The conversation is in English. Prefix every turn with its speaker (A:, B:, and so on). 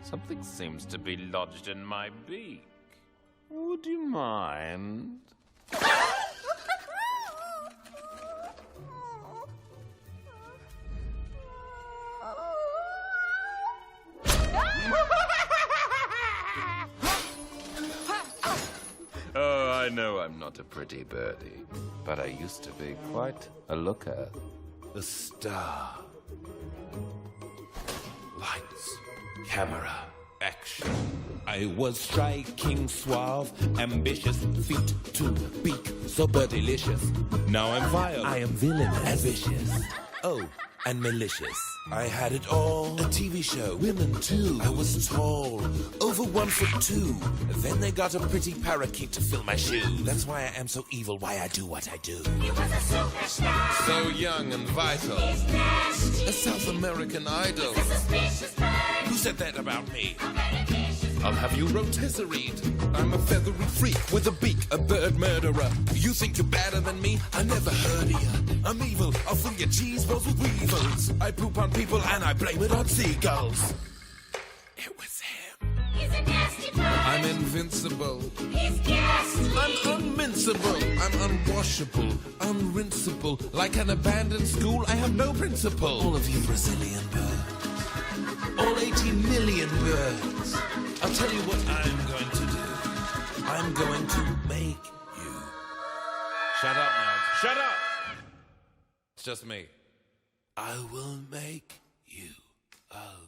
A: Something seems to be lodged in my beak. Would you mind? Oh, I know I'm not a pretty birdie, but I used to be quite a looker. A star. Lights, camera, action.
B: I was striking, suave, ambitious, feet to beak, so delicious. Now I'm vile, I am villainous, and vicious. Oh, and malicious. I had it all. A TV show, women too. I was tall, over 1'2". Then they got a pretty parakeet to fill my shoe. That's why I am so evil, why I do what I do.
C: He was a superstar.
A: So young and vital.
C: He's nasty.
A: A South American idol.
C: He's a suspicious bird.
B: Who said that about me?
A: I'll have you rotisseried.
B: I'm a feathery freak with a beak, a bird murderer. You think you're better than me? I never heard of you. I'm evil, I'll fill your cheese balls with weevils. I poop on people and I blame it on seagulls. It was him.
C: He's a nasty bird.
A: I'm invincible.
C: He's ghastly.
A: I'm unminsable. I'm unwashable, unrinsable. Like an abandoned school, I have no principle.
B: All of you Brazilian birds. All 18 million birds. I'll tell you what I'm going to do. I'm going to make you.
A: Shut up now. Shut up! It's just me.
B: I will make you. Oh.